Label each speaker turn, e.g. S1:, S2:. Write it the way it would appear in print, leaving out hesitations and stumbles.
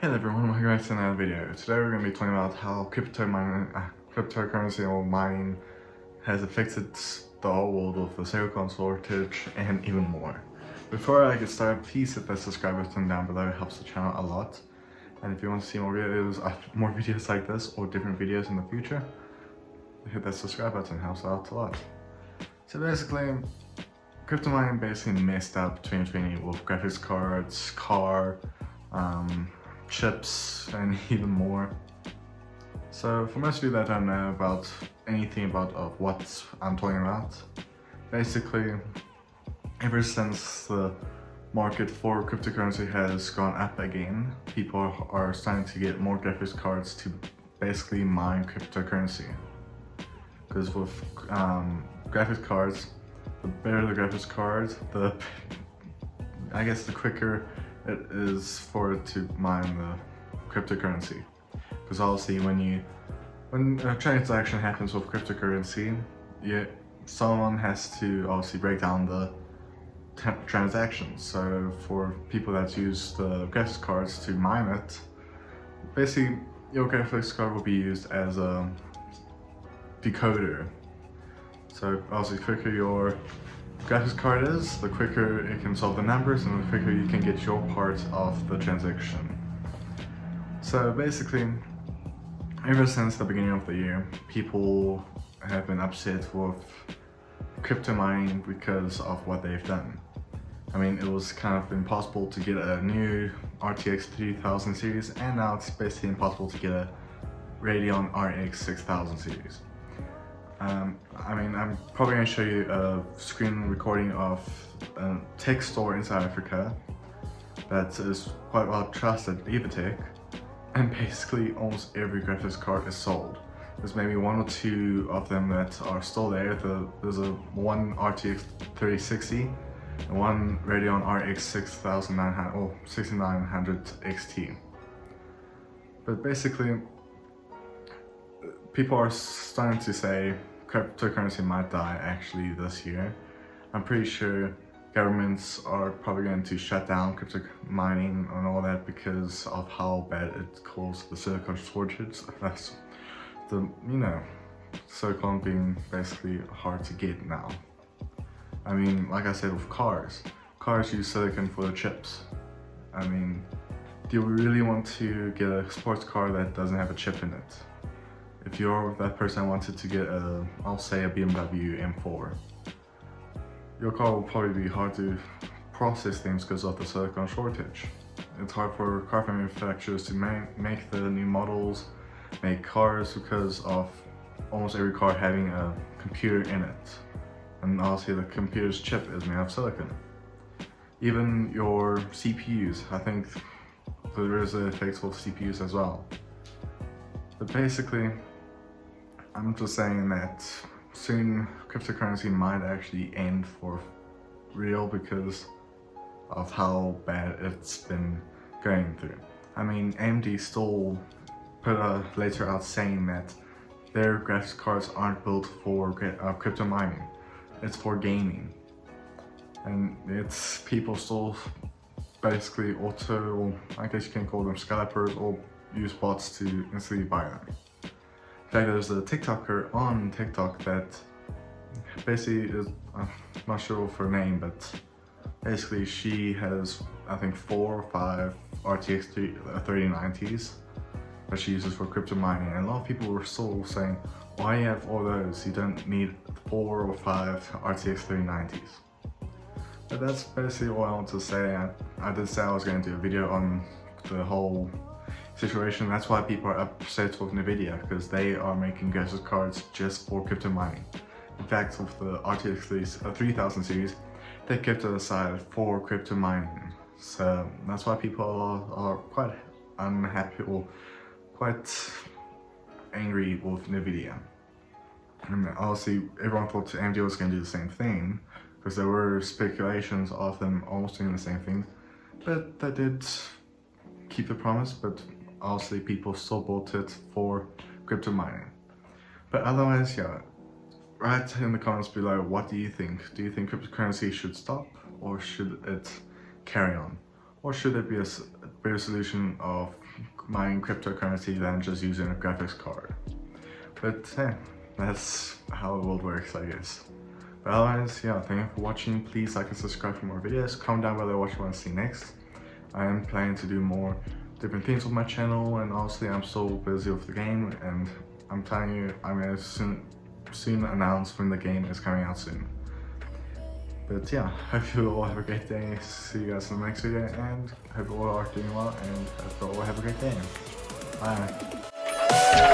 S1: Hey everyone, welcome back to another video. Today we're going to be talking about how cryptocurrency or mining has affected the whole world of the Silicon shortage and even more. Before I get started, please hit that subscribe button down below, it helps the channel a lot. And if you want to see more videos like this or different videos in the future, hit that subscribe button, it helps out a lot. So basically, crypto mining basically messed up 2020 with graphics cards, chips, and even more. So for most of you that don't know about anything about what I'm talking about, basically ever since the market for cryptocurrency has gone up again, people are starting to get more graphics cards to basically mine cryptocurrency. Because with graphics cards, the better the graphics card, I guess the quicker it is for it to mine the cryptocurrency. Because obviously when a transaction happens with cryptocurrency, someone has to obviously break down the transactions. So for people that use the graphics cards to mine it, basically your graphics card will be used as a decoder. So obviously the quicker your graphics card is, the quicker it can solve the numbers and the quicker you can get your part of the transaction. So basically, ever since the beginning of the year, people have been upset with crypto mining because of what they've done. I mean, it was kind of impossible to get a new RTX 3000 series, and now it's basically impossible to get a Radeon RX 6000 series. I mean, I'm probably going to show you a screen recording of a tech store in South Africa that is quite well trusted, Evotech, and basically almost every graphics card is sold. There's maybe one or two of them that are still there. There's one RTX 3060 and one Radeon RX 6900 or 6900 XT. But basically, people are starting to say cryptocurrency might die actually this year. I'm pretty sure governments are probably going to shut down crypto mining and all that because of how bad it caused the silicon shortage. That's silicon being basically hard to get now. I mean, like I said, with cars use silicon for the chips. I mean, do we really want to get a sports car that doesn't have a chip in it? If you're that person that wanted to get I'll say a BMW M4, your car will probably be hard to process things because of the silicon shortage. It's hard for car manufacturers to make the new models, make cars, because of almost every car having a computer in it. And obviously the computer's chip is made of silicon. Even your CPUs, I think there is an effect with CPUs as well. But basically, I'm just saying that soon cryptocurrency might actually end for real because of how bad it's been going through. I mean, AMD still put a letter out saying that their graphics cards aren't built for crypto mining, it's for gaming. And it's people still basically I guess you can call them scalpers, or use bots to instantly buy them. In fact, there's a TikToker on TikTok that basically is, I'm not sure of her name, but basically she has, I think, 4 or 5 RTX 3090s that she uses for crypto mining, and a lot of people were still saying, why you have all those? You don't need 4 or 5 RTX 3090s. But that's basically all I want to say. I did say I was going to do a video on the whole situation. That's why people are upset with Nvidia, because they are making graphics cards just for crypto mining. In fact, with the RTX 3000 series, they kept it aside for crypto mining. So that's why people are quite unhappy or quite angry with Nvidia. And obviously, everyone thought AMD was going to do the same thing, because there were speculations of them almost doing the same thing. But they did keep the promise, but obviously people still bought it for crypto mining. But otherwise, yeah, write in the comments below, what do you think? Do you think cryptocurrency should stop, or should it carry on? Or should there be a better solution of mining cryptocurrency than just using a graphics card? But hey, that's how the world works, I guess. But otherwise, yeah, thank you for watching. Please like and subscribe for more videos. Comment down below what you want to see next. I am planning to do more different things with my channel, and honestly I'm so busy with the game, and I'm telling you, I'm gonna soon announce when the game is coming out soon. But yeah, hope you all have a great day. See you guys in the next video, and hope you all are doing well, and hope you all have a great day. Bye.